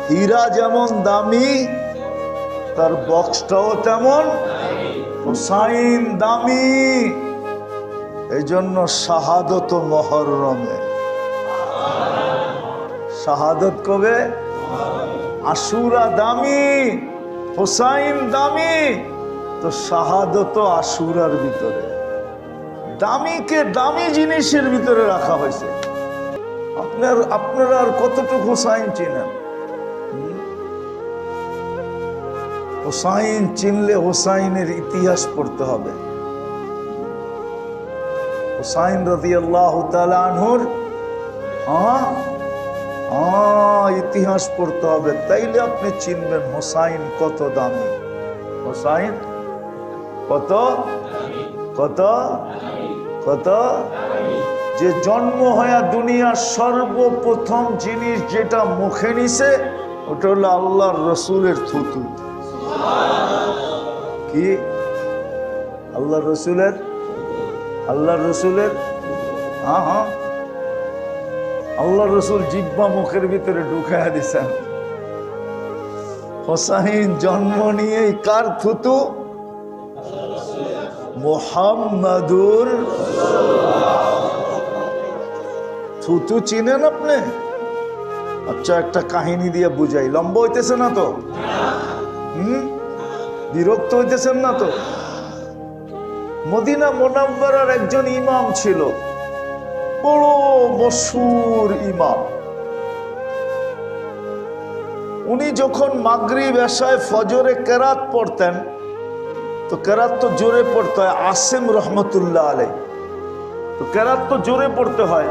হীরা যেমন দামি তার বক্সটাও তেমন হুসাইন দামি। এই জন্য শাহাদত মুহররমে, শাহাদত কবে? আশুরা দামি, হুসাইন দামি, তো শাহাদত আশুরার ভিতরে। দামিকে দামি জিনিসের ভিতরে রাখা হয়েছে। আপনারা আর কতটুকু হুসাইন চিনেন? হুসাইন চিনলে হুসাইনের ইতিহাস পড়তে হবে। হুসাইন রাদিয়াল্লাহু তাআলা আনহুর ইতিহাস পড়তে হবে, তাইলে আপনি চিনবেন হুসাইন কত দামি। হুসাইন কত কত কত যে জন্ম হয়ে দুনিয়ার সর্বপ্রথম জিনিস যেটা মুখে নিছে ওটা হলো আল্লাহর রসুলের থুতু। কি? আল্লাহর রসুলের, আল্লাহর রসুলের, হ্যাঁ, আল্লাহর রসুল জিহ্বা মুখের ভিতরে ঢুকাইয়া দিছেন। হোসাইন জন্ম নিয়েই কার থুতু? মুহাম্মাদুর থুতু। চিনেন আপনি? আচ্ছা, একটা কাহিনী দিয়ে বুঝাই। লম্বা হইতেছে না তো? বিরক্ত হইতেছেন না তো? মদিনা মুনাওয়ারার একজন ইমাম ছিল, বড় মশহুর ইমাম। উনি যখন মাগরিব এশায় ফজরে কেরাত পড়তেন, তো কেরাত তো জোরে পড়তে হয়, আসিম রহমতুল্লাহ আলাই, তো কেরাত তো জোরে পড়তে হয়।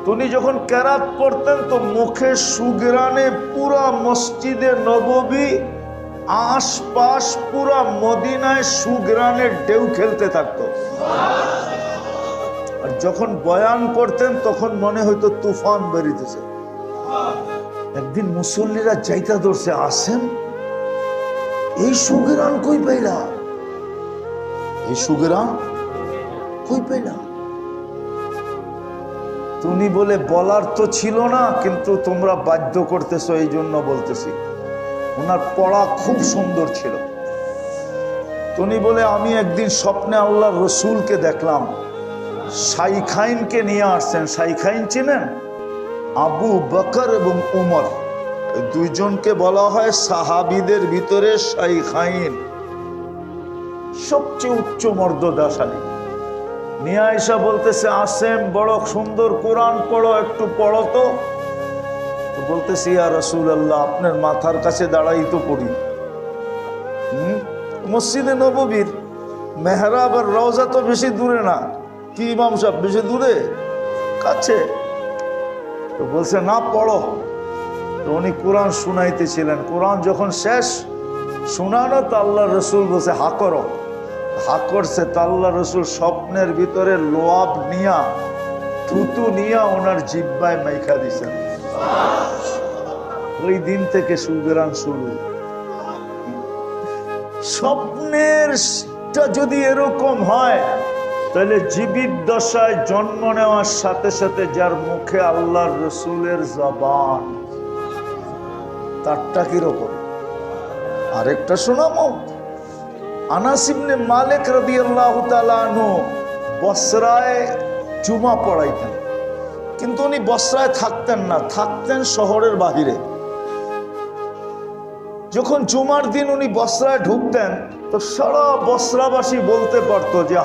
তো উনি যখন কেরাত পড়তেন তো মুখে সুগ্রানে পুরা মসজিদে নববী, আশপাশ পুরা মদিনায় সুগ্রানের ঢেউ খেলতে থাকতো। আর যখন বয়ান করতেন তখন মনে হইতো তুফান বেরিতেছে। একদিন মুসল্লিরা যাইতা ধরছে, আসেন এই সুগ্রান কই পাইলা, এই সুগ্রান কই পাইলা? তুমি বলে বলার তো ছিল না, কিন্তু তোমরা বাধ্য করতেছো এই জন্য বলতেছি। ওনার পড়া খুব সুন্দর ছিল। তুমি বলে আমি একদিন স্বপ্নে আল্লাহর রসুলকে দেখলাম, শাইখাইনকে নিয়ে আসছেন। শাইখাইন চিনেন? আবু বকর এবং উমর, এই দুইজনকে বলা হয় সাহাবীদের ভিতরে শাইখাইন, সবচেয়ে উচ্চ মর্যাদাশালী। নিয়ে আয়েশা বলতেছে, আসেম বড় সুন্দর কোরআন পড়ো, একটু পড়ো তো। বলতেছি, ইয়া রাসূলুল্লাহ, আপনার মাথার কাছে দাঁড়াই তো পড়ি। মসজিদে নববীর মেহরাব আর রওজা তো বেশি দূরে না। কি ইমাম সাহেব, বেশি দূরে? কাছে। তো বলছে, না পড়ো। তো উনি কোরআন শুনাইতেছিলেন। কোরআন যখন শেষ শোনানো, তো আল্লাহ রসুল বলছে, হা করো। হা করছে, তো আল্লাহ রসুল স্বপ্নের ভিতরে লোয়াব নিয়া, থুতু নিয়া ওনার জিহ্বায় মাইখা দিছেন। ওই দিন থেকে সুগ্রান শুরু। স্বপ্নের যদি এরকম হয়, তাহলে জীবিত দশায় জন্ম নেওয়ার সাথে সাথে যার মুখে আল্লাহর রসুলের জবান, তারটা কিরকম? আরেকটা শোনাবো। আনাস ইবনে মালিক রাদিয়াল্লাহু তাআলা আনহু বসরায় জুমা পড়াইতেন, কিন্তু উনি বসরায় থাকতেন না, থাকতেন শহরের বাহিরে। যখন জুমার দিন উনি বসরায় ঢুকতেন, তো সারা বসরাবাসী বলতে পারতো যে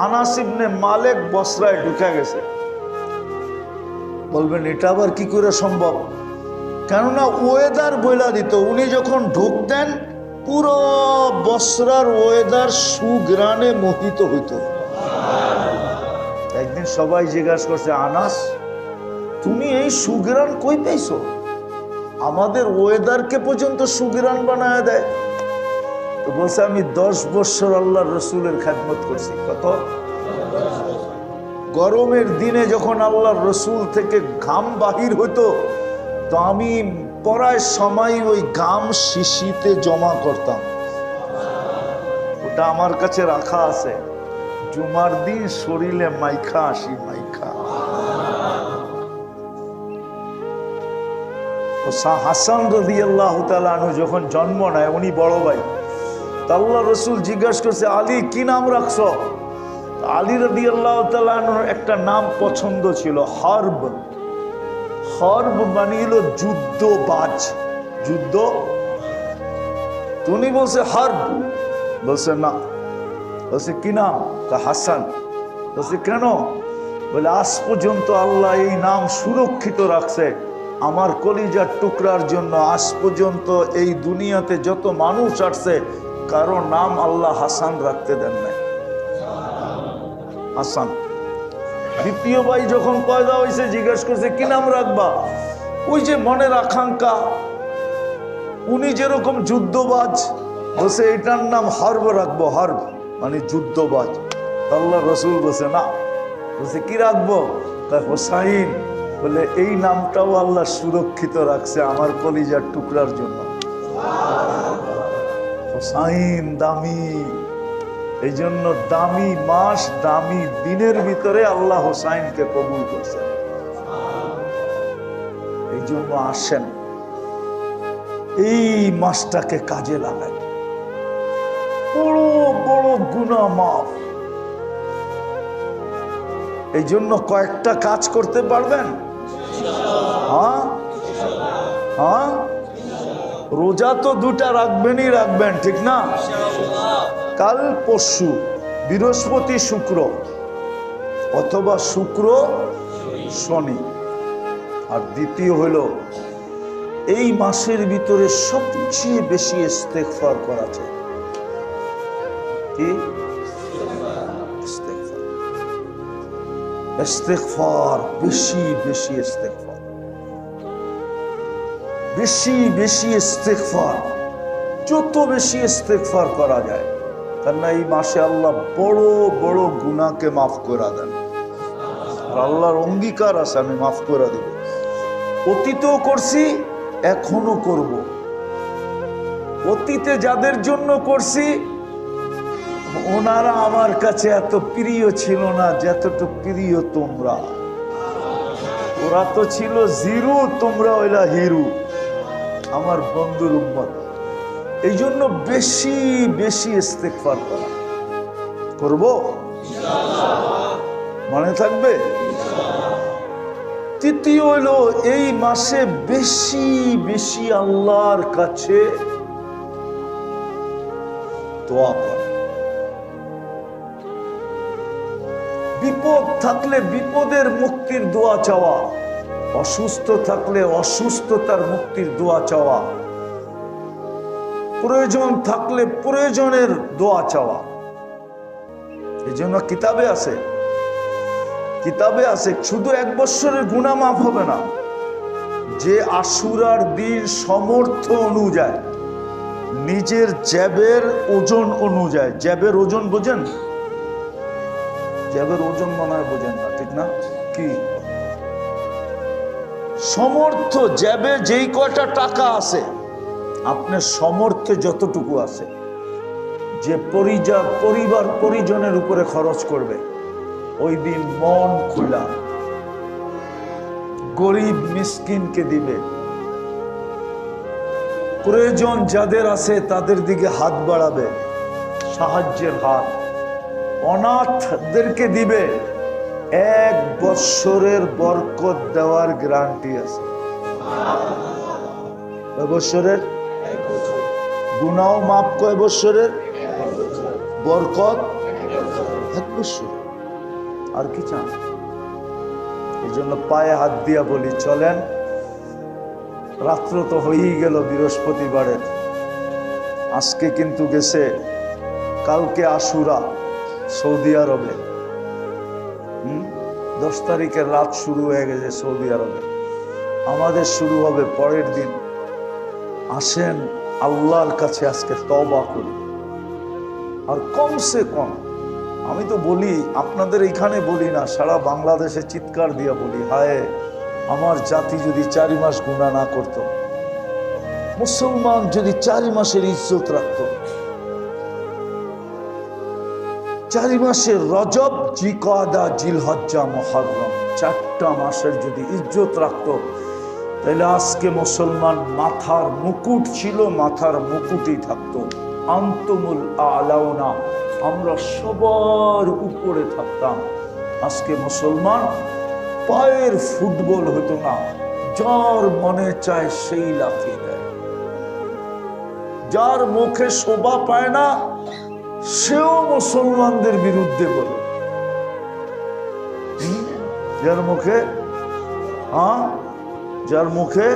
আনাস ইবনে মালিক বসরায় ঢুকে গেছে। বলবেন, এটা আবার কি করে সম্ভব? কেননা ওয়েদার বইলা দিত। উনি যখন ঢুকতেন পুরো বসরার ওয়েদার সুগ্রানে মোহিত হইত। একদিন সবাই জিজ্ঞাসা করছে, আনাস তুমি এই সুগ্রান কই পাইছো? আমাদের ওয়েদারকে পর্যন্ত সুগ্রান বানায় দেয়। তো বলছে, আমি 10 বছর আল্লাহর রসুলের খেদমত করছি। কত? গরমের দিনে যখন আল্লাহর রসুল থেকে ঘাম বাহির হইতো, তো আমি পড়ার সময় ওই ঘাম শিশিতে জমা করতাম। ওটা আমার কাছে রাখা আছে। জুমার দিন শরীরে মাইখা আসি, মাইখা। ও হাসান রাদিয়াল্লাহু তাআলা আনহু যখন জন্ম নেয়, উনি বড় ভাই, তা আল্লাহ রসুল জিজ্ঞাসা করছে, আলী কি নাম রাখছো? আলী রাদিয়াল্লাহু তাআলা আনহুর একটা নাম পছন্দ ছিল, হরব। হরব মানে হলো যুদ্ধবাজ, যুদ্ধ। উনি বলছে হরব, বলছে না। বলছে কি নাম? হাসান। বলছে কেন? বলে আজ পর্যন্ত আল্লাহ এই নাম সুরক্ষিত রাখছে আমার কলিজার টুকরার জন্য। আজ পর্যন্ত এই দুনিয়াতে যত মানুষ আসছে কারো নাম আল্লাহ হাসান রাখতে দেন নাই। হাসান। দ্বিতীয় ভাই যখন পয়দা হয়েছে জিজ্ঞেস করছে কি নাম রাখবা? ওই যে মনের আকাঙ্ক্ষা, উনি যেরকম যুদ্ধবাজ, বলছে এটার নাম হরব রাখবো। হরব মানে যুদ্ধবাজ। আল্লাহ রসুল বলছে না। বলছে কি রাখবো? হোসাইন। বলে এই নামটাও আল্লাহ সুরক্ষিত রাখছে আমার কলিজার টুকরার জন্য। হোসাইন দামি, এই জন্য দামি মাস দামি দিনের ভিতরে আল্লাহ হোসাইনকে কবুল করছে। এই জন্য আসেন এই মাসটাকে কাজে লাগাই, বড় বড় গুনাহ মাফ। এই জন্য কয়েকটা কাজ করতে পারবেন। হ্যাঁ হ্যাঁ, রোজা তো দুটা রাখবেনই রাখবেন, ঠিক না? কাল পরশু, বৃহস্পতি শুক্র, অথবা শুক্র শনি। আর দ্বিতীয় হলো এই মাসের ভিতরে সবচেয়ে বেশি ইস্তেগফার করা যায়। কি ইস্তেগফার? বেশি বেশি ইস্তেগফার, বেশি বেশি ইস্তেগফার। যত বেশি ইস্তেগফার করা যায়, কেননা এই মাসে আল্লাহ বড় বড় গুনাহকে মাফ করে দেন। আর আল্লাহর অঙ্গীকার আছে আমি মাফ করে দেব। অতীতেও করছি, এখনো করব। অতীতে যাদের জন্য করছি ওনারা আমার কাছে এত প্রিয় ছিল না যতটুকু প্রিয় তোমরা। ওরা তো ছিল জিরো, তোমরা হইলা হিরো, আমার বন্ধুর উম্মত। এই জন্য বেশি বেশি ইস্তেগফার করা করব, মনে থাকবে। তৃতীয় হলো এই মাসে বেশি বেশি আল্লাহর কাছে দোয়া করা। বিপদ থাকলে বিপদের মুক্তির দোয়া চাওয়া, অসুস্থ থাকলে অসুস্থতার মুক্তির দোয়া চাওয়া, প্রয়োজন থাকলে প্রয়োজনের দোয়া চাওয়া। এই জন্য কিতাবে আছে, কিতাবে আছে শুধু 1 বছরের গুনাহ মাফ হবে না, যে আশুরার দিন সমর্থ অনুযায়ী, নিজের জ্যাবের ওজন অনুযায়ী। জ্যাবের ওজন বোঝেন? জ্যাবের ওজন মনে হয় বোঝেন না, ঠিক না? কি সমর্থ, জ্যাবে যেই কয়টা টাকা আছে, আপনার সমর্থে যতটুকু আছে, যে পরিবার পরিজনের উপরে খরচ করবে, ওই দিন মন খোলা গরিব মিসকিনকে দিবে। প্রয়োজন যাদের আছে তাদের দিকে হাত বাড়াবে, সাহায্যের হাত। অনাথদেরকে দিবে। 1 বৎসরের বরকত দেওয়ার গ্যারান্টি আছে। বৎসরের গুনাহ মাফ, কয় বৎসরের বরকত? 1 বৎসর। আর কি চান? এই জন্য পায়ে হাত দিয়া বলি, চলেন। রাত্র তো হয়েই গেল বৃহস্পতিবারের, আজকে কিন্তু গেছে, কালকে আশুরা সৌদি আরবে। 10 তারিখের রাত শুরু হয়ে গেছে সৌদি আরবে, আমাদের শুরু হবে পরের দিন। আসেন আল্লাহর কাছে আজকে তওবা করি। আর কমসে কম, আমি তো বলি, আপনাদের এখানে বলি না, সারা বাংলাদেশে চিৎকার দিয়ে বলি, হায় আমার জাতি যদি 4 মাস গুনাহ না করত, মুসলমান যদি 4 মাসের ইজ্জত রাখত, 4 মাসের রজব, জিকাদা, জিলহজ্জা, মুহররম, 4টা মাসের যদি ইজ্জত রাখত, তাহলে আজকে মুসলমান মাথার মুকুট ছিল, মাথার মুকুটই থাকতো। আনতুমুল আলাউনা, আমরা সবার উপরে থাকতাম। আজকে মুসলমান পায়ের ফুটবল হতো না, যার মনে চায় সেই লাফিয়ে দেয়। যার মুখে শোভা পায় না সেও মুসলমানদের বিরুদ্ধে বলে। যার মুখে যার মুখে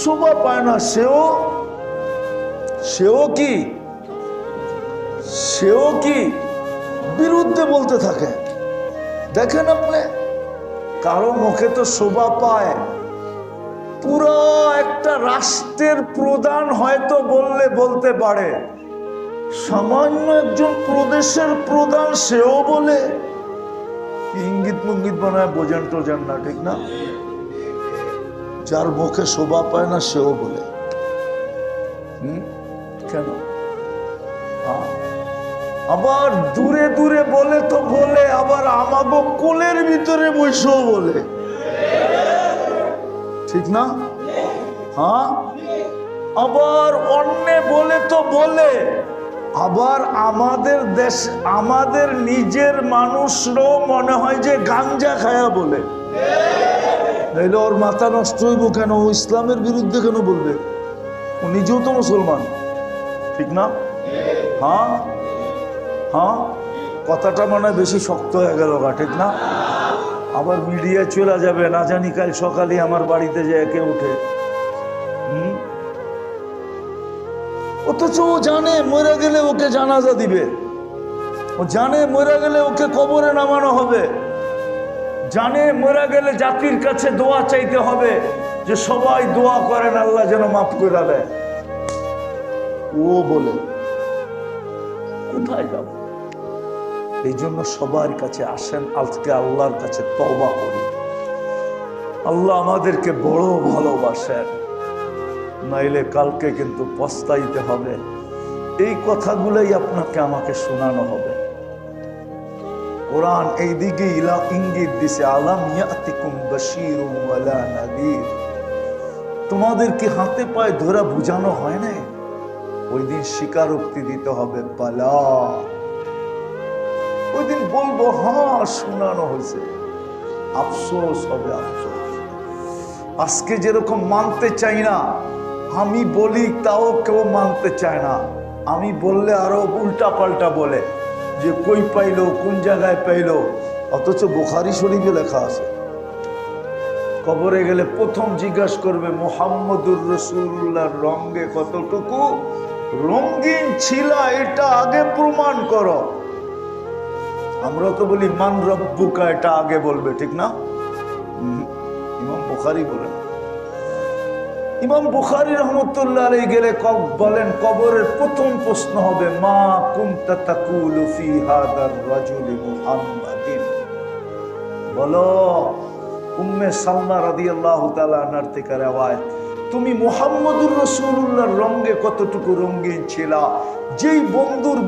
শোভা পায় না সেও কি বিরুদ্ধে বলতে থাকে। দেখেন আপনি, কারো মুখে তো শোভা পায়, পুরো একটা রাষ্ট্রের প্রধান হয়তো বলতে পারে, সামান্য একজন প্রদেশের প্রধান সেও বলে। ইঙ্গিত মুঙ্গিত বানায় বোঝেন টোঝেন না, ঠিক না? যার মুখে শোভা পায় না সেও বলে। কেন? আবার দূরে দূরে বলে তো বলে, আবার আমাগো কোলের ভিতরে বসেও বলে, ঠিক না? আবার অন্য বলে তো বলে, আবার আমাদের দেশ, আমাদের নিজের মানুষরাও মনে হয় যে গাঞ্জা খায়া বলে। তাইলে ওর মাথা নষ্ট হইব কেন? ও ইসলামের বিরুদ্ধে কেন বলবে? ও নিজেও তো মুসলমান, ঠিক না? কথাটা মনে হয় বেশি শক্ত হয়ে গেল গা, ঠিক না? আবার মিডিয়ায় চলে যাবে, না জানি কাল সকালে আমার বাড়িতে যে একে উঠে। অথচ ও জানে মরে গেলে ওকে জানাজা দিবে, ও জানে মরে গেলে ওকে কবরে নামানো হবে, জানে মরে গেলে জাতির কাছে দোয়া চাইতে হবে যে সবাই দোয়া করেন আল্লাহ যেন মাফ করে দেয়। ও বলে কোথায় যাব? এই জন্য সবার কাছে আসেন, আজকে আল্লাহর কাছে তওবা করি। আল্লাহ আমাদেরকে বড় ভালোবাসেন, নাইলে কালকে কিন্তু পস্তাইতে হবে। এই কথাগুলোই আপনাকে আমাকে শোনানো হবে। কোরআন এই দিকে ইঙ্গিত দিছে, আলাম ইয়াতিকুম বাশীরুম ওয়ালা নাযীর। তোমাদেরকে হাতে পায়ে ধরে বুঝানো হয় না? ওই দিন স্বীকারোক্তি দিতে হবে, বালা। ওই দিন বলবো হ্যাঁ শোনানো হয়েছে, আফসোস হবে, আফসোস। আজকে যেরকম মানতে চাই না, আমি বলি তাও কেউ মানতে চায় না। আমি বললে আরো উল্টা পাল্টা বলে যে কই পাইলো, কোন জায়গায় পাইলো, অথচ বুখারী শরীফে লেখা আছে। কবরে গেলে প্রথম জিজ্ঞাসা করবে মুহাম্মদুর রাসূলুল্লাহর রঙে কতটুকু রঙিন ছিল, এটা আগে প্রমাণ করো। আমরা তো বলি মান রব্বুকা, এটা আগে বলবে, ঠিক না? ইমাম বুখারী বলেন, ইমাম বুখারী রাহমাতুল্লাহ আলাইহি গেলে বলেন কবরের প্রথম প্রশ্ন হবে মা কুনতা তাকুলু ফি হাদার রাজুলি মুহাম্মাদিন। বলো, উম্মে সালমা রাদিয়াল্লাহু তাআলা আনহার থেকে রওয়ায়াত, তুমি মুহাম্মদুর রাসূলুল্লাহর রঙে কতটুকু রঙিন ছিলা, যেই বন্ধুর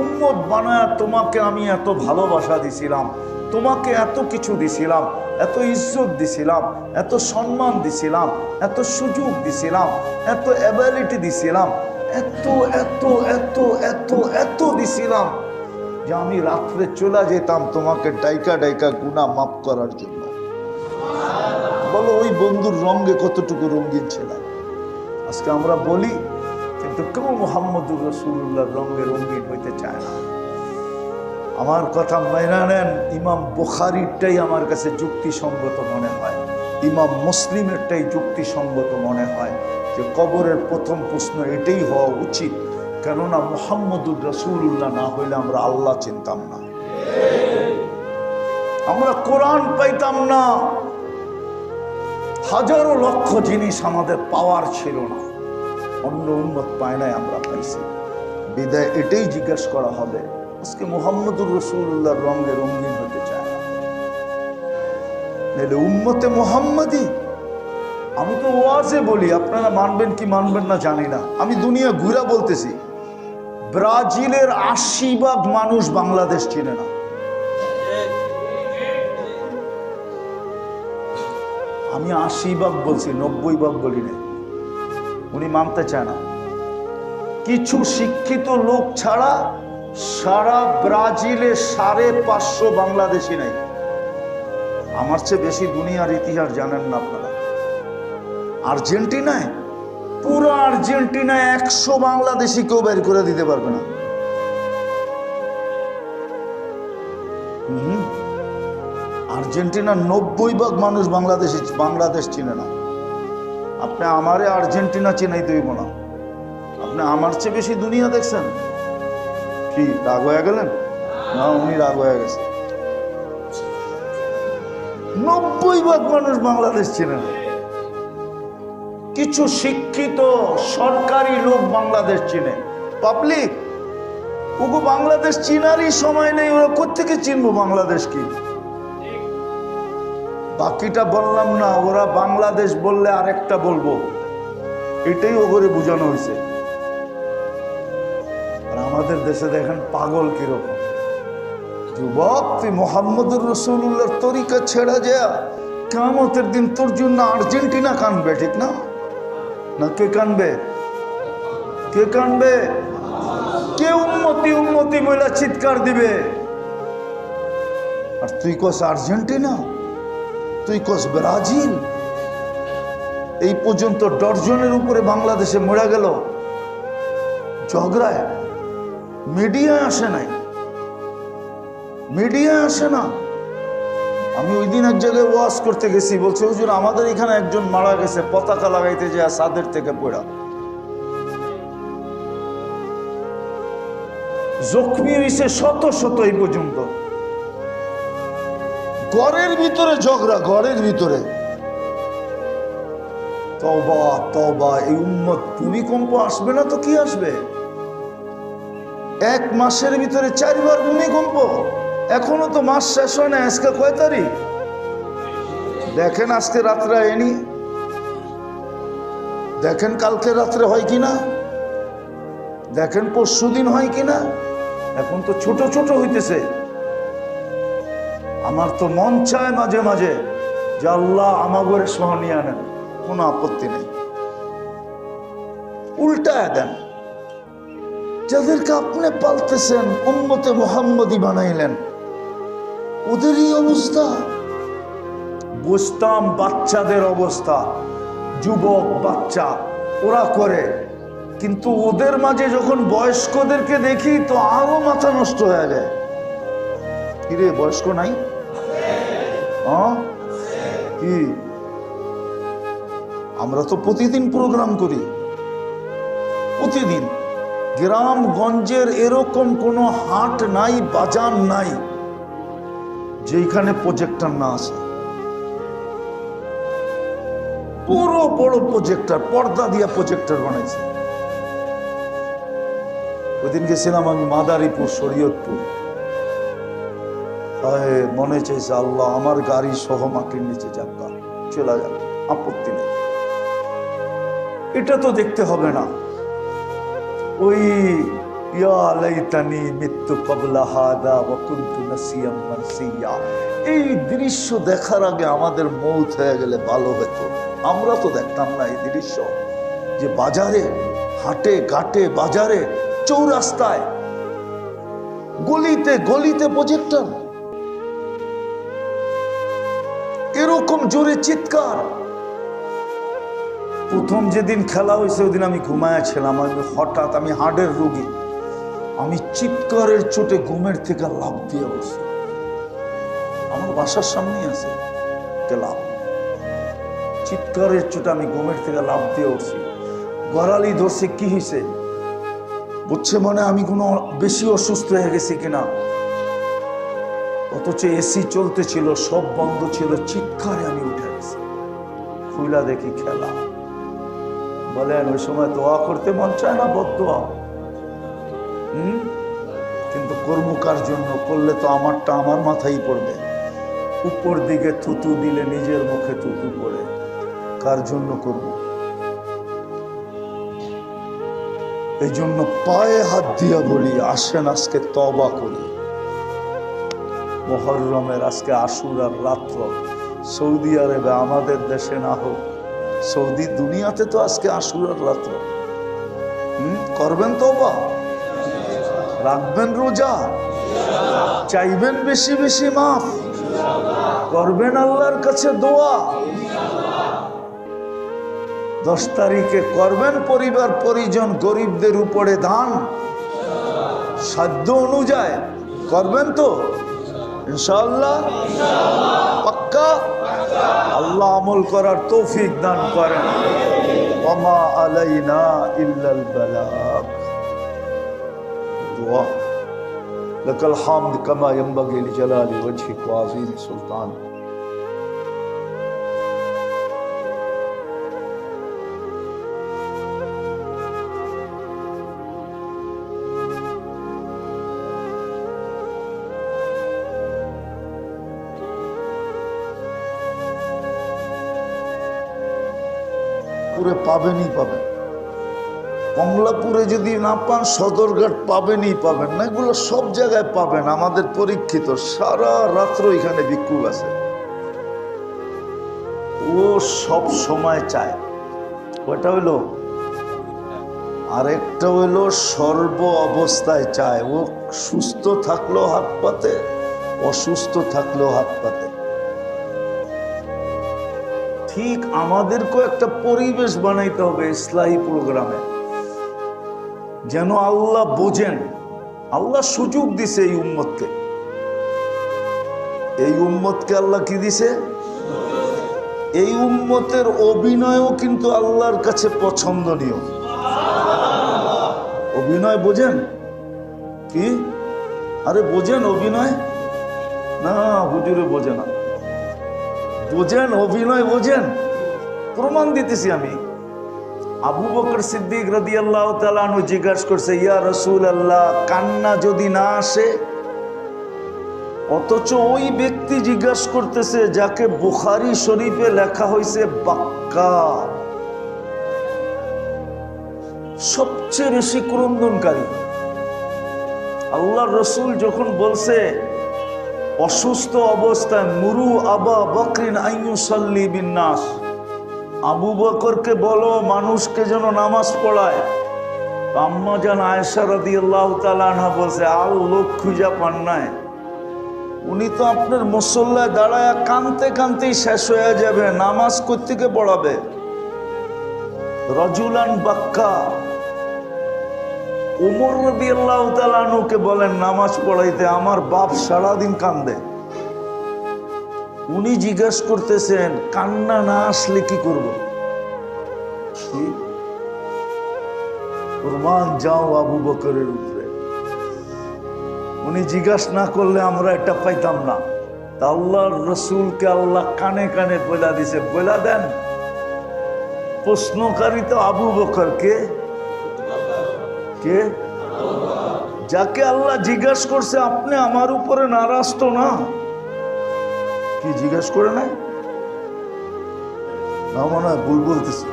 উম্মত বানায়া তোমাকে আমি এত ভালোবাসা দিছিলাম, তোমাকে এত কিছু দিছিলাম, এত ইজ্জত দিছিলাম, এত সম্মান দিছিলাম, এত সুযোগ দিছিলাম, এত অ্যাবিলিটি দিছিলাম, এত এত এত এত এত দিছিলাম যে আমি রাত্রে চলে যেতাম তোমাকে ডাইকা ডাইকা গুনাহ মাফ করার জন্য। বলো ওই বন্ধুর রঙে কতটুকু রঙিন ছিলাম। আজকে আমরা বলি, কিন্তু কেউ মুহাম্মদুর রাসূলুল্লাহর রঙে রঙিন হইতে চায় না। আমার কথা মাইনা নেন, ইমাম বুখারীরটাই আমার কাছে যুক্তিসঙ্গত মনে হয়, ইমাম মুসলিমেরটাই যুক্তিসঙ্গত মনে হয় যে কবরের প্রথম প্রশ্ন এটাই হওয়া উচিত। কেননা মুহাম্মদুর রাসূলুল্লাহ না হইলে আমরা আল্লাহ চিনতাম না, আমরা কোরআন পাইতাম না, হাজারো লক্ষ জিনিস আমাদের পাওয়ার ছিল না, অন্য উম্মত পায় নাই, আমরা পাইছি। বিদায় এটাই জিজ্ঞাসা করা হবে। আজকে মুহাম্মদুর রাসূলুল্লাহর রঙে রঙিন হতে চায় না, নাহলে উম্মতে মুহাম্মাদি। আমি তো ওয়াজে বলি, আপনারা মানবেন কি মানবেন না জানি না, আমি দুনিয়া ঘুরা বলতেছি, ব্রাজিলের ৮০% মানুষ বাংলাদেশ চিনে না। আমি 80 ভাগ বলছি, 90 ভাগ বলি না। উনি মানতে চায় না। কিছু শিক্ষিত লোক ছাড়া সারা ব্রাজিলে 550 বাংলাদেশি নাই। আমার চেয়ে বেশি দুনিয়ার ইতিহাস জানেন না আপনারা। আর্জেন্টিনায়, পুরো আর্জেন্টিনায় 100 বাংলাদেশি কেউ বের করে দিতে পারবে না। আর্জেন্টিনার 90 ভাগ মানুষ বাংলাদেশ চিনে না। আপনি আমারে আর্জেন্টিনা চিনাই দইব না। আপনি আমার চেয়ে বেশি দুনিয়া দেখছেন কি? রাগ হয়ে গেলেন? না, উনি রাগ হয়ে গেছে। 90 ভাগ মানুষ বাংলাদেশ চিনে না। কিছু শিক্ষিত সরকারি লোক বাংলাদেশ চিনে, পাবলিক ওগো বাংলাদেশ চিনারই সময় নেই। ওরা কোত্থেকে চিনবো বাংলাদেশ কি? বাকিটা বললাম না, ওরা বাংলাদেশ বললে আরেকটা বলবো, এটাই ওগরে বোঝানো হয়েছে। আর আমাদের দেশে দেখেন পাগল কিরকম। যুবক, তুই মোহাম্মদুর রাসূলুল্লাহর তরিকা ছেড়ে যা, কিয়ামতের দিন তোর জন্য আর্জেন্টিনা কানবে, ঠিক না? না কে কানবে? কে কানবে? কে উম্মতি উম্মতি বলে চিৎকার দিবে। আর তুই কস আর্জেন্টিনা, তুই কস ব্রাজিল। এই পর্যন্ত ডজনের উপরে বাংলাদেশে মরে গেল ঝগড়ায়। মিডিয়ায় আসে নাই, মিডিয়ায় আসে না। আমি ওই দিন এক জায়গায় ওয়াজ করতে গেছি, বলছে হুজুর আমাদের এখানে একজন মারা গেছে পতাকা লাগাইতে যায় ছাদের থেকে পড়া, জখমি হয়েছে শত শত। এই পর্যন্ত ঘরের ভিতরে ঝগড়া, ঘরের ভিতরে। তওবা তওবা, এই উম্মত ভূমিকম্প আসবে না তো কি আসবে? 1 মাসের ভিতরে 4 বার ভূমিকম্প। এখনো তো মাস শেষ হয় না। আজকে কয় তারিখ দেখেন? আজকে রাত্রে এনি দেখেন, কালকে রাত্রে হয় কিনা দেখেন, পরশুদিন হয় কিনা। এখন তো ছোট ছোট হইতেছে। আমার তো মন চায় মাঝে মাঝে যে আল্লাহ আমাগরে সহনিয়ে আনেন, কোনো আপত্তি নেই, উল্টায় দেন। যাদেরকে আপনি পালতেছেন, উম্মতে মুহাম্মদী বানাইলেন, ওদেরই অবস্থা। বুঝতাম বাচ্চাদের অবস্থা, যুবক বাচ্চা ওরা করে, কিন্তু ওদের মাঝে যখন বয়স্কদেরকে দেখি তো আরো মাথা নষ্ট হয়ে যায়। কিরে বয়স্ক নাই? কি আমরা তো প্রতিদিন প্রোগ্রাম করি, প্রতিদিন। গ্রামগঞ্জের এরকম কোনো হাট নাই, বাজার নাই যেখানে প্রজেক্টর না আছে। পুরো বড় প্রজেক্টর, পর্দা দিয়া প্রজেক্টর বানাইছে। ওইদিন গেছিলাম আমি মাদারীপুর, শরীয়তপুর। মনে চাইছে আল্লাহ আমার গাড়ি সহ মাটির নিচে যাক, চলে যাক, আপত্তি নেই। এটা তো দেখতে হবে না। ওই ইয়া লাইতানি মিত্তু ক্বাবলা হাদা ওয়া কুনতু নাসিয়াম মানসিয়া, এই দৃশ্য দেখার আগে আমাদের মৌত হয়ে গেলে ভালো হতো। আমরা তো দেখতাম না এই দৃশ্য, যে বাজারে, হাটে ঘাটে, বাজারে, চৌরাস্তায়, গলিতে গলিতে প্রজেক্টর, এরকম জোরে চিৎকার। প্রথম যেদিন খেলা হয়েছে ওইদিন আমি ঘুমায়াছিলাম। হঠাৎ, আমি হার্টের রোগী, আমি চিৎকারের চোটে ঘুমের থেকে লাফ দিয়ে বসি। আমার বাসার সামনেই আছে ক্লাব। চিৎকারের চোটে আমি ঘুমের থেকে লাফ দিয়ে উঠছি। গড়ালি ধরছে, কি হয়েছে বুঝছে মনে আমি কোনো বেশি অসুস্থ হয়ে গেছি কিনা। অথচ এসি চলতেছিল, সব বন্ধ ছিল, চিৎকারে আমি উঠে গেছি। খুইলা দেখি খেলা। বলেন ওই সময় দোয়া করতে মন চায় না? বদদোয়া। কিন্তু কর্মকার জন্য করলে তো আমারটা আমার মাথায় পড়বে। উপর দিকে থুতু দিলে নিজের মুখে থুতু পড়ে, কার জন্য করব? এই জন্য পায়ে হাত দিয়া বলি, আসেন আজকে তওবা করি। মুহররমের আজকে আশুরার রাত্র, সৌদি আরবে, আমাদের দেশে না হোক, সৌদি দুনিয়াতে তো আজকে আশুরার রাত্র। করবেন তওবা, রাখবেন রোজা, চাইবেন বেশি বেশি মাফ, করবেন আল্লাহর কাছে দোয়া। 10 তারিখে করবেন পরিবার পরিজন গরিবদের উপরে দান, সাধ্য অনুযায়ী করবেন তো ইনশাআল্লাহ, পাক্কা। আল্লাহ আমল করার তৌফিক দান করেন। ওমা আলাইনা ইল্লাল বালাগ। দুআ লাকাল হামদ কামা ইয়ানবাগি লিজালালি ওয়াজহিক ওয়া আযীম সুলতান। পাবেনই পাবেন, কমলাপুরে যদি না পান সদরঘাট পাবেনই পাবেন না, এগুলো সব জায়গায় পাবেন। আমাদের পরীক্ষিত সারা রাত্র এখানে ভিক্ষুক আছে, ও সব সময় চায়। কয়টা হইলো? আরেকটা হইলো সর্ব অবস্থায় চায়। ও সুস্থ থাকলেও হাত পাতে, অসুস্থ থাকলেও হাত পাতে। ঠিক আমাদেরকেও একটা পরিবেশ বানাইতে হবে ইসলাহি প্রোগ্রামে, যেন আল্লাহ বোঝেন। আল্লাহ সুযোগ দিছে এই উম্মতকে, এই উম্মতকে আল্লাহ কি দিছে? এই উম্মতের অভিনয়ও কিন্তু আল্লাহর কাছে পছন্দনীয়। অভিনয় বোঝেন কি? আরে বোঝেন অভিনয়? না হুজুরে বোঝে না। বোঝেন অভিনয়? বোঝেন? প্রমাণ দিতেছি আমি। আবু বকর সিদ্দিক রাদিয়াল্লাহু তাআলা আনহু জিজ্ঞাসা করছে, ইয়া রাসূলুল্লাহ, কান্না যদি না আসে? অথচ ওই ব্যক্তি জিজ্ঞাসা করতেছে যাকে বুখারী শরীফে লেখা হয়েছে বাক্কা, সবচেয়ে বেশি ক্রন্দনকারী। আল্লাহর রাসূল যখন বলছে অসুস্থ অবস্থায়, মুরু আবা বকরিন আইয়ুসাল্লি বিন্নাস, আবু বকরকে বলো মানুষকে যেন নামাজ পড়ায়। আম্মা জান আয়েশা রাদিয়াল্লাহু তাআলা আনহা বলছে, আর লোক খুঁজা পান নাই, উনি তো আপনার মুসল্লায় দাঁড়ায় কানতে কানতেই শেষ হয়ে যাবে, নামাজ কোত্থেকে পড়াবে? রাজুলান বাক্কা। ওমর রাদিয়াল্লাহু তাআলা আনহুকে বলেন নামাজ পড়াইতে, আমার বাপ সারাদিন কান্দে। উনি জিজ্ঞাসা করতেছেন কান্না না আসলে কি করব? প্রমাণ যাও আবু বকরের উপরে। উনি জিজ্ঞাসা না করলে আমরা এটা পাইতাম না। তা আল্লাহর রাসূলকে আল্লাহ কানে কানে বলে দিছে, বলে দেন প্রশ্নকারী তো আবু বকর। কে? কে? যাকে আল্লাহ জিজ্ঞাসা করছে আপনি আমার উপরে নারাজ তো না? কি জিজ্ঞাসা করে নাই? না মনে হয় ভুল বলতেছি।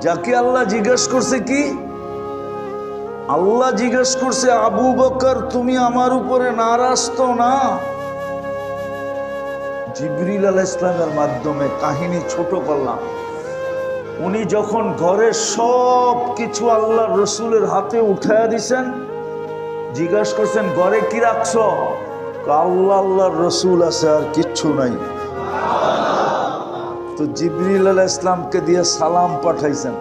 যাকে আল্লাহ জিজ্ঞাসা করছে কি? আল্লাহ জিজ্ঞাসা করছে আবু বকর তুমি আমার উপরে নারাজ তো না? জিবরিল আলাইহিস সালামের মাধ্যমে কাহিনী ছোট করলাম। উনি যখন ঘরের সব কিছু আল্লাহর রাসূলের হাতে উঠায়া দিছেন, জিজ্ঞাসা করছেন ঘরে কি রাখছো? আল্লাহ আল্লাহর রাসূল আছে, আর কিচ্ছু নাই। তো জিবরিল আলাইহিস সালামকে দিয়ে সালাম পাঠাইছেন।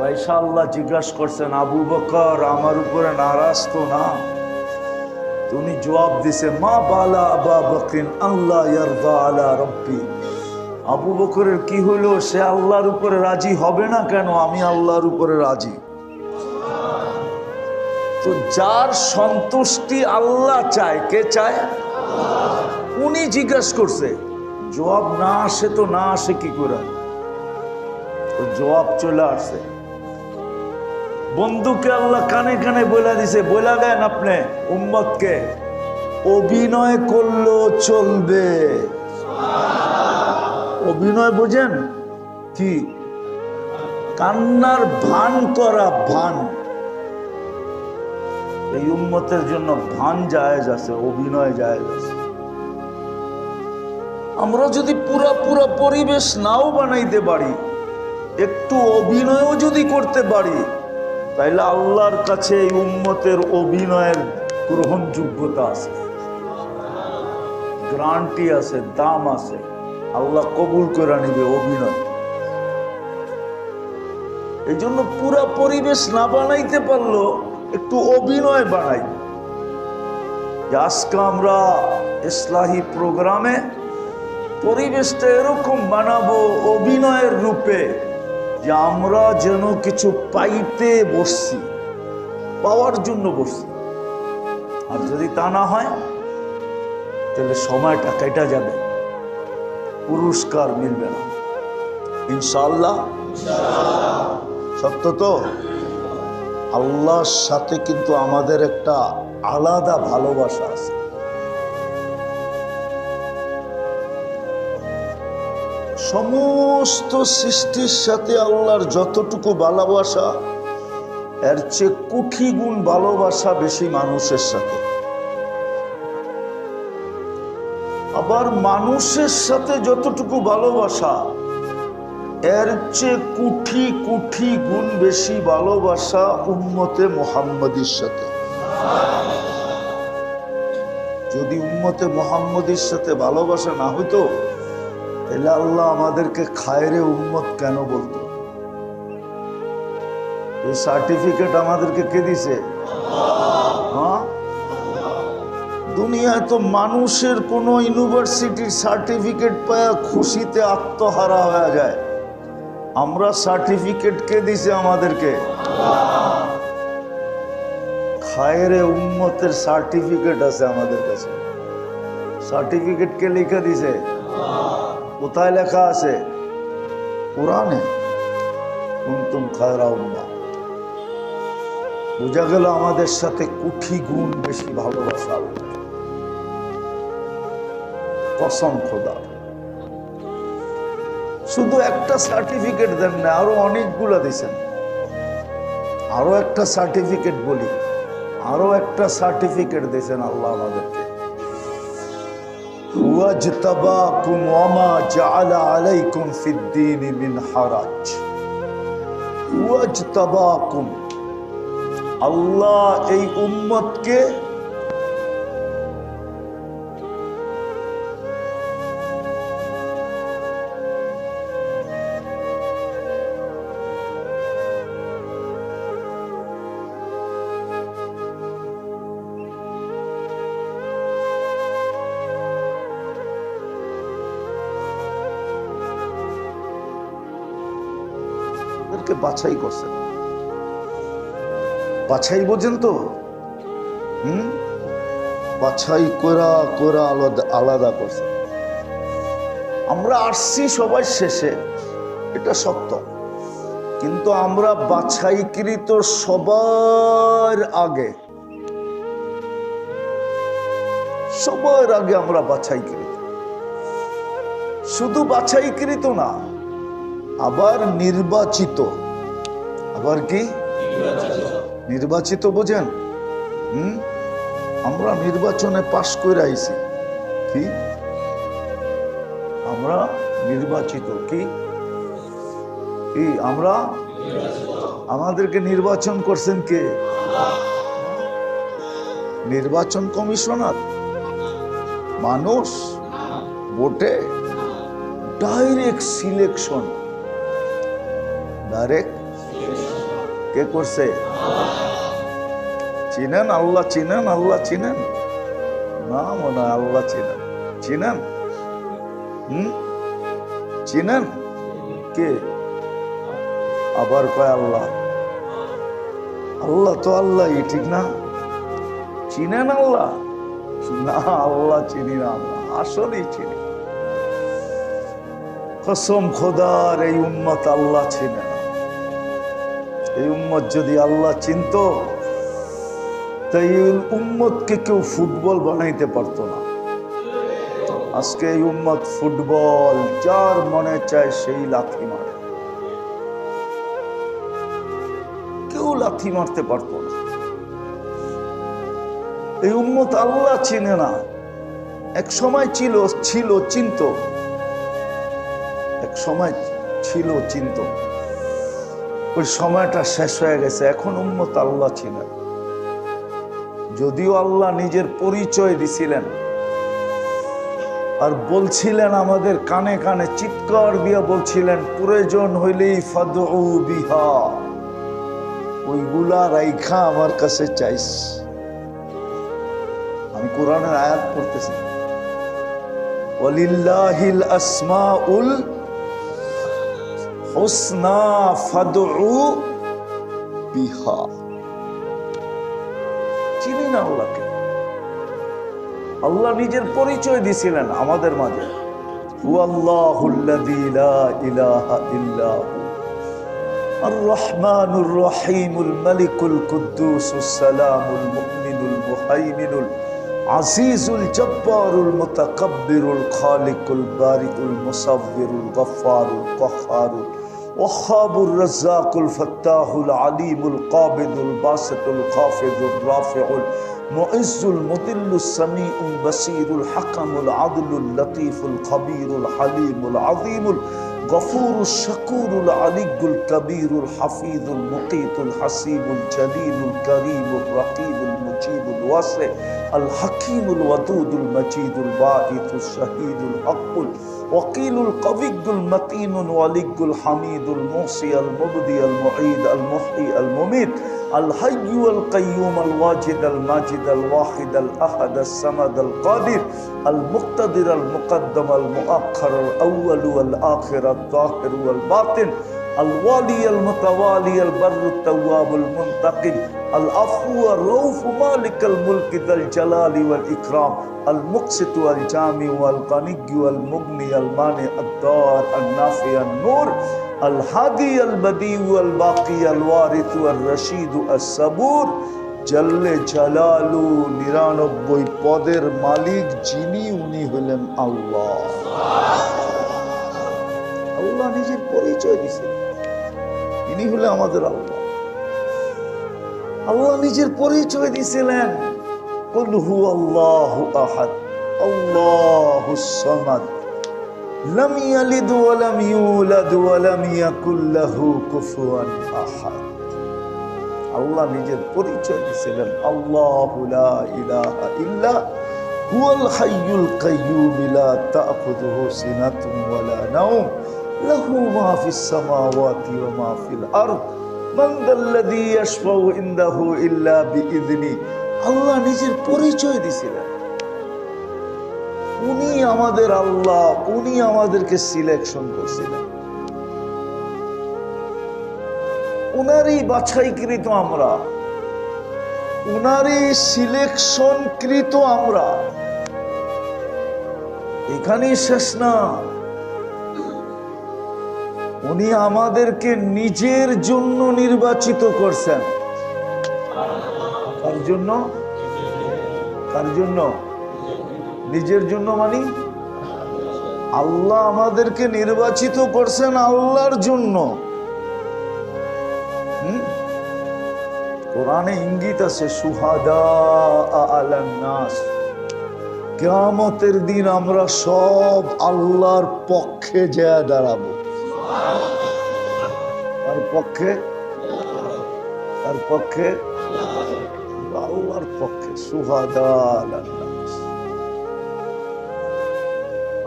আয়েশা আল্লাহ জিজ্ঞাসা করছেন আবু বকর আমার উপরে নারাজ তো না? উনি জবাব দিছে মা বালা আবা বকরিন আল্লাহ ইয়ারদা আলা রাব্বি। আবু বকরের কি হলো? সে আল্লাহর উপরে রাজি হবে না কেন? আমি আল্লাহর উপরে রাজি। তো যার সন্তুষ্টি আল্লাহ চায়, কে চায়? উনি জিজ্ঞাসা করছে, জবাব না আসে তো না আসে কি করে? তো জবাব চলে আসছে। বন্ধুকে আল্লাহ কানে কানে বলে দিছে, বলে দেন আপনি উম্মতকে অভিনয় করলেও চলবে। অভিনয় বোঝেন কি? কান্নার ভান করা, ভান। এই উম্মতের জন্য ভান জায়েজ আছে, অভিনয় জায়েজ আছে। আমরা যদি পুরা পরিবেশ নাও বানাইতে পারি, একটু অভিনয়ও যদি করতে পারি, তাইলে আল্লাহর কাছে এই উম্মতের অভিনয়ের গ্রহণযোগ্যতা আছে, গ্যারান্টি আছে, দাম আছে, আল্লাহ কবুল করে নিবে অভিনয়। এই জন্য পুরা পরিবেশ না বানাইতে পারলো একটু অভিনয় বানাই। আজকে আমরা ইসলাহি প্রোগ্রামে পরিবেশটা এরকম বানাবো অভিনয়ের রূপে যে আমরা যেন কিছু পাইতে বসছি, পাওয়ার জন্য বসছি। আর যদি তা না হয় তাহলে সময়টা কেটে যাবে, পুরস্কার মিলবে না। ইনশাআল্লাহ সত্য তো। আল্লাহর সাথে কিন্তু আমাদের একটা আলাদা ভালোবাসা আছে। সমস্ত সৃষ্টির সাথে আল্লাহর যতটুকু ভালোবাসা, এর চেয়ে কোটি গুণ ভালোবাসা বেশি মানুষের সাথে। আবার মানুষের সাথে যতটুকু ভালোবাসা, এর চেয়ে কোটি কোটি গুণ বেশি ভালোবাসা উম্মতে মুহাম্মদীর সাথে। যদি উম্মতে মুহাম্মদীর সাথে ভালোবাসা না হইতো, তাহলে আল্লাহ আমাদেরকে খায়রে উম্মত কেন বলতো? এই সার্টিফিকেট আমাদেরকে কে দিছে? হ্যাঁ, দুনিয়ায় তো মানুষের কোনো ইউনিভার্সিটির সার্টিফিকেট পায়া খুশিতে আত্মহারা হয়ে যায়। আমরা সার্টিফিকেট কে দিছে আমাদেরকে? খায়রে উম্মতের সার্টিফিকেট আছে আমাদের কাছে। সার্টিফিকেট কে লিখে দিছে? কোথায় লেখা আছে? কোরআনে, কুনতুম খায়রা উম্মাহ। বোঝা গেল আমাদের সাথে কোটি গুণ বেশি ভালোবাসা। কসম খোদা, শুধু একটা সার্টিফিকেট দেন না, আরো অনেকগুলা দিয়েছেন। আরো একটা সার্টিফিকেট বলি, আরো একটা সার্টিফিকেট দিয়েছেন আল্লাহ আমাদেরকে। ওয়াজতাবাকুম ওয়ামা জাআলা আলাইকুম ফিদ-দীন মিন হারাজ। ওয়াজতাবাকুম, আল্লাহ এই উম্মতকে বাছাই করছেন। বাছাই বোঝেন তো? বাছাই করা করা আলাদা করছেন। আমরা আসছি সবাই শেষে, এটা সত্য, কিন্তু আমরা বাছাইকৃত সবার আগে, সবার আগে আমরা বাছাইকৃত। শুধু বাছাইকৃত না, আবার নির্বাচিত। আবার কি? নির্বাচিত বোঝেন? আমরা নির্বাচনে পাশ করে আইছি। কি? আমরা নির্বাচিত। কি? আমরা, আমাদেরকে নির্বাচন করছেন কে? নির্বাচন কমিশনার, মানুষ, ভোটে ডাইরেক্ট সিলেকশন। ডাইরেক্ট কে করছে? চিনেন আল্লাহ? চিনেন আল্লাহ? চিনেন না? মনে হয় আল্লাহ চিনেন। চিনেন? চিনেন? কে? আবার কয় আল্লাহ। আল্লাহ তো আল্লাহ, ঠিক না? চিনেন আল্লাহ? না, আল্লাহ চিনি না, আমরা আসলেই চিনি। কসম খোদার, এই উম্মত আল্লাহ চিনে না। এই উম্মত যদি আল্লাহ চিনত, তাই এই উম্মতকে কেউ ফুটবল বানাইতে পারতো না। আজকে এই উম্মত ফুটবল, যার মনে চায় সেই লাথি মারে। কেউ লাথি মারতে পারতো না। এই উম্মত আল্লাহ চিনে না, এক সময় ছিল চিন্ত, এক সময় ছিল চিন্ত, ওই সময়টা শেষ হয়ে গেছে। এখন উম্মত আল্লাহ ছিলেন, যদিও আল্লাহ নিজের পরিচয় দিছিলেন আর বলছিলেন, আমাদের কানে কানে চিৎকার দিয়া বলছিলেন, প্রয়োজন হইলেই ফাদউ বিহা, ওইগুলা রাইখা আমার কাছে চাইস। আমি কোরআনের আয়াত পড়তেছি, ওয়ালিল্লাহিল আসমাউল হুসনা ফাদউ বিহা। চিনি না আল্লাহকে, আল্লাহ নিজের পরিচয় দিছিলেন আমাদের মাঝে, হুয়াল্লাহুল্লাযী লা ইলাহা ইল্লা হু আর রহমানুর রহিমুল মালিকুল কুদ্দুসুস সালামুল মুমিনুল মুহাইমিনুল আজিজুল জব্বারুল মুতাকাব্বিরুল খালিকুল বারিউল মুসাব্বিরুল গফফারুল কহ্হারুল ওয়াহ্হাবুর রাজ্জাকুল ফাত্তাহুল আলিমুল কাবিদুল বাসিতুল খাফিদুর রাফিউল মুইজ্জুল মুদিল্লুস সামিউল বাসীরুল হাকামুল আদলুল লতীফুল খবীরুল হালিমুল আযীমুল গফুরুশ শাকুরুল আলিয়্যুল কবীরুল হাফিজুল মুকীতুল হাসিবুল জলিলুল করীমুর রকিবুল মুজিবুল ওয়াসি আল হাকীমুল ওয়াদুদুল মজিদুল বাঈতুশ শাহীদুল হকুল ওয়াকিলুল কবিয়্যুল মতিনুল ওয়ালিয়্যুল হামিদুল মুহসি আল মুবদি আল মুঈদ আল মুহয়ি আল মুমীত আল হাইয়্যু আল কাইয়্যুম আল ওয়াজিদ আল মাজিদ আল ওয়াহিদ আল আহাদ আস সামাদ আল কাদির আল মুক্তাদির আল মুকদ্দম আল মুআখ্খার আল আউয়াল ওয়াল আখির আল যাহির ওয়াল বাতিন আল ওয়ালি আল মুতাওয়ালি আল বাররুত তাওয়াবুল মুনতাকিম আল আফু আর রউফ মালিক আল মুলক যাল জালালি ওয়াল ইকরাম আল মুকসিত ওয়াল জামি ওয়াল গানি ওয়াল মুগনি আল মানি আদ দার আল নাফি আন নূর আল হাদি আল বদি ওয়াল বাকি আল ওয়ারিস ওয়াল রশিদ আস সাবুর জল্লে জালালু 99 পদের মালিক যিনি, উনি হলেন আল্লাহ। আল্লাহ নিজের পরিচয় দিয়েছেন, ইনি হলেন আমাদের আল্লাহ। আল্লাহ নিজের পরিচয় দিয়েছিলেন, কুল হুয়াল্লাহু আহাদ আল্লাহুস সামাদ লাম ইয়ালিদ ওয়া লাম ইউলাদ ওয়া লাম ইয়াকুল লাহু কুফুয়ান আহাদ। আল্লাহ নিজের পরিচয় দিয়েছিলেন, আল্লাহু লা ইলাহা ইল্লা হুয়াল হাইয়ুল কাইয়্যুম লা তা'খুযুহু সিনাতুন ওয়া লা নাওম লাহু মা ফিস সামাওয়াতি ওয়া মা ফিল আরদ মান যাল্লাযী ইয়াশফাউ ইনদাহু ইল্লা বিইযনি। আল্লাহ নিজের পরিচয় দিয়েছিলেন, উনি আমাদের আল্লাহ, উনি আমাদেরকে সিলেকশন করছিলেন, উনারই বাছাইকৃত আমরা, উনারই সিলেকশন কৃত আমরা। এখানেই শেষ না, উনি আমাদেরকে নিজের জন্য নির্বাচিত করছেন। কার জন্য? কার জন্য? নিজের জন্য মানে আল্লাহ আমাদেরকে নির্বাচিত করছেন আল্লাহর জন্য। কোরআনে ইঙ্গিত আছে, শুহাদা আলান নাস, কিয়ামতের দিন আমরা সব আল্লাহর পক্ষে যায় দাঁড়াবো। তার পক্ষে, তার পক্ষে, আল্লাহর পক্ষে, শুহাদা আলান নাস।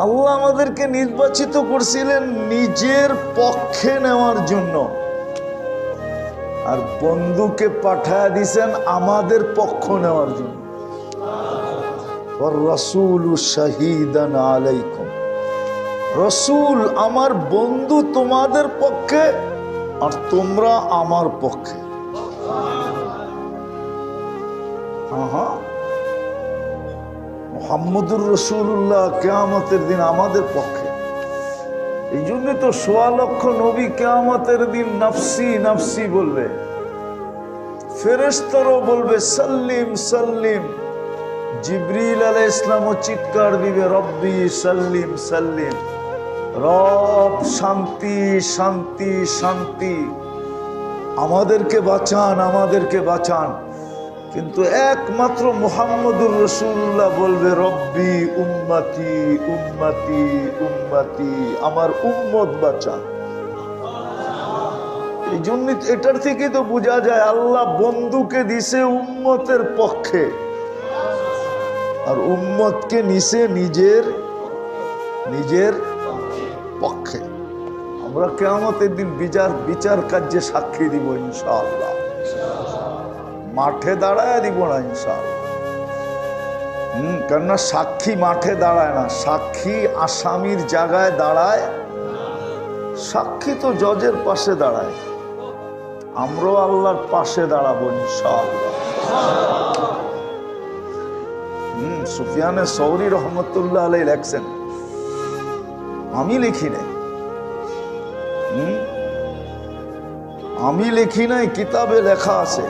আল্লাহ আমাদেরকে নির্বাচিত করছিলেন নিজের পক্ষে নেওয়ার জন্য, আর বন্ধুকে পাঠায় দিয়েছেন আমাদের পক্ষ নেওয়ার জন্য। রাসূলু শাহীদান আলাইকুম, রাসূল আমার বন্ধু তোমাদের পক্ষে আর তোমরা আমার পক্ষে। মুহাম্মদুর রাসূলুল্লাহ কিয়ামতের দিন আমাদের পক্ষে। এই জন্য তো ১.৫ লক্ষ নবী কিয়ামতের দিন নাফসি নাফসি বলবে, ফেরেশতারাও বলবে সাল্লিম সাল্লিম, জিবরিল আলাইহিস সালামও চিৎকার দিবে রব্বি সাল্লিম সাল্লিম, রব শান্তি শান্তি শান্তি, আমাদেরকে বাঁচান আমাদেরকে বাঁচান। কিন্তু একমাত্র মুহাম্মদুর রাসূলুল্লাহ বলবে রব্বি উম্মতি উম্মতি উম্মতি, আমার উম্মত বাঁচা। এই জন্য এটার থেকে তো বোঝা যায় আল্লাহ বন্ধুকে দিছে উম্মতের পক্ষে আর উম্মতকে নিছে নিজের নিজের পক্ষে। আমরা কিয়ামতের দিন বিচার কার্যে সাক্ষী দিব ইনশাআল্লাহ, মাঠে দাঁড়ায় দিব না ইনশাআল্লাহ। কেননা সাক্ষী মাঠে দাঁড়ায় না, সাক্ষী আসামির জায়গায় দাঁড়ায়, সাক্ষী তো জজের পাশে দাঁড়ায়। আমরাও আল্লাহর পাশে দাঁড়াবো ইনশাআল্লাহ। সুফিয়ানে সৌরি রহমতুল্লাহ আলাইহি লেখছেন, আমি লিখি নাই, আমি লিখি নাই, কিতাবে লেখা আছে,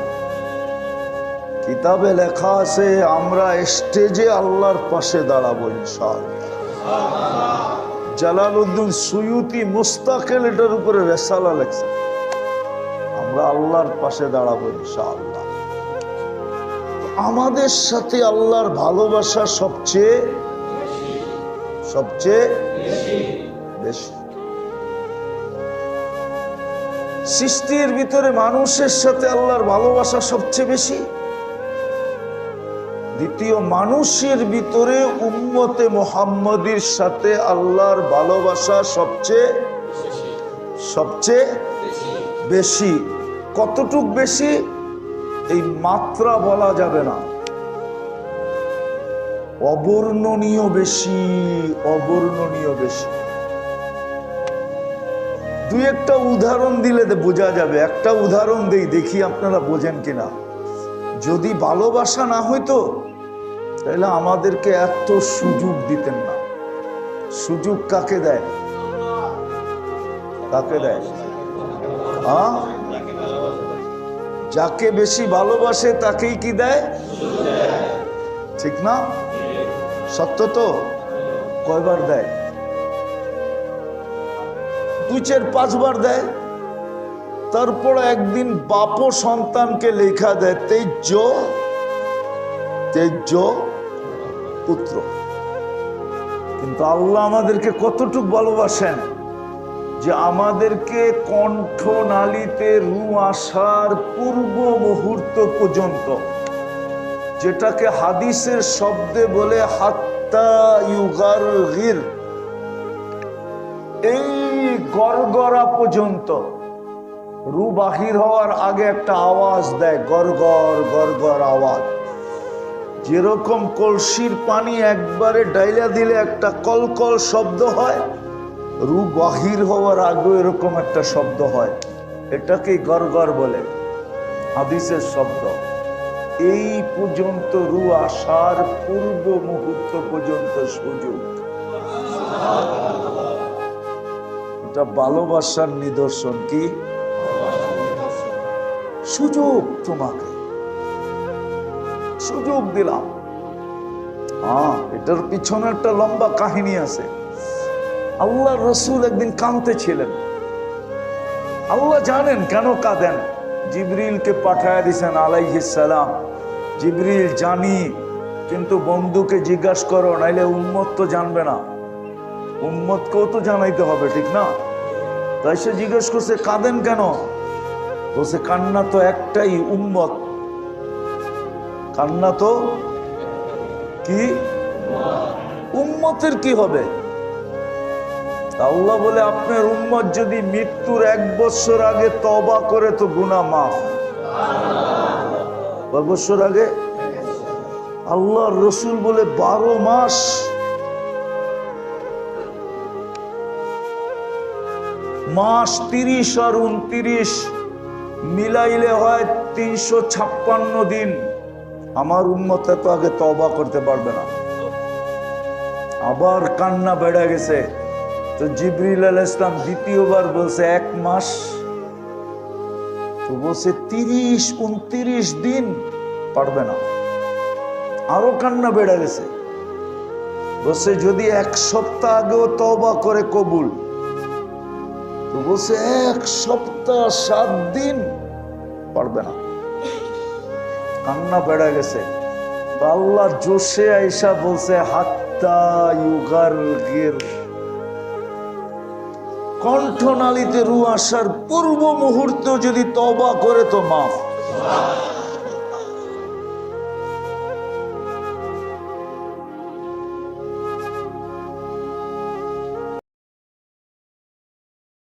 কিতাবে লেখা আছে আমরা স্টেজে আল্লাহর পাশে দাঁড়াবো ইনশাআল্লাহ। জালালউদ্দিন সুয়ুতি মুস্তাকিল এটার উপরে রিসালা লেখছে, আমরা আল্লাহর পাশে দাঁড়াবো ইনশাআল্লাহ। আমাদের সাথে আল্লাহর ভালোবাসা সবচেয়ে বেশি। সৃষ্টির ভিতরে মানুষের সাথে আল্লাহর ভালোবাসা সবচেয়ে বেশি। দ্বিতীয়, মানুষের ভিতরে উম্মতে মুহাম্মদীর সাথে আল্লাহর ভালোবাসা সবচেয়ে বেশি। কতটুক বেশি এই মাত্রা বলা যাবে না, অবর্ণনীয় বেশি, অবর্ণনীয় বেশি। দুই একটা উদাহরণ দিলে বোঝা যাবে। একটা উদাহরণ দেই, দেখি আপনারা বোঝেন কিনা। যদি ভালোবাসা না হইতো তাহলে আমাদেরকে এত সুযোগ দিতেন না। সুযোগ কাকে দেয়? কাকে দেয়? যাকে বেশি ভালোবাসে তাকেই কি দেয়? ঠিক না? সত্য তো? কয়বার দেয়? 2, 4, 5 বার দেয়। তারপর একদিন বাপও সন্তানকে লেখা দেয় তেজ্য পুত্র। কিন্তু আল্লাহ আমাদেরকে কতটুকু ভালোবাসেন যে আমাদেরকে কণ্ঠ নালীতে রু আসার পূর্ব মুহূর্ত পর্যন্ত, যেটাকে হাদিসের শব্দে বলে হাত্তা ইউগারগির, এই গড়গড়া পর্যন্ত, রু বাহির হওয়ার আগে একটা আওয়াজ দেয়, গড়গড় গড়গড় আওয়াজ। যেরকম কলসির পানি একবারে ডাইলা দিলে একটা কলকল শব্দ হয়, রু বাহির হওয়ার আগে এরকম একটা শব্দ হয়, এটাকে গড়গড় বলে, হাদিসের শব্দ। এই পর্যন্ত রু আসার পূর্ব মুহূর্ত পর্যন্ত সুযোগ। এটা ভালোবাসার নিদর্শন। কি সুযোগ? তোমাকে সুযোগ দিলাম। এটার পিছনে একটা লম্বা কাহিনী আছে। আল্লাহর রাসূল একদিন কাঁদতেছিলেন। আল্লাহ জানেন কেন কাঁদেন। জিবরিলকে পাঠায় দিয়েছেন আলাইহিস সালাম। জিবরিল জানি, কিন্তু বন্ধুকে জিজ্ঞাসা করো, নাইলে উম্মত তো জানবে না, উম্মতকেও তো জানাইতে হবে, ঠিক না? তাই সে জিজ্ঞেস করছে কাঁদেন কেন? বলছে কান্না তো একটাই, উম্মত। কান্না তো কি? উম্মতের কি হবে? আল্লাহ বলে আপনার উম্মত যদি মৃত্যুর 1 বছর আগে তওবা করে তো গুনাহ মাফ। 1 বছর আগে? আল্লাহর রাসূল বলে 12 মাস। মাস 30 আর 29 মিলাইলে হয় 356 দিন। আমার উম্মত এত আগে তওবা করতে পারবে না। আবার কান্না বেড়ে গেছে। তো জিবরিল আলাইহিস সালাম দ্বিতীয়বার বলছে 1 মাস। তো বলছে 30-29 দিন পারবে না। আরো কান্না বেড়ে গেছে। বলছে যদি 1 সপ্তাহ আগেও তওবা করে কবুল। তো বলছে 1 সপ্তাহ 7 দিন পারবে না। কান্না বেড়ে গেছে। আল্লাহ জোশে আইসা বলছে হাত্তা ইউগারগির, কণ্ঠনালীতে রু আসার পূর্ব মুহূর্ত যদি তওবা করে তো মাফ।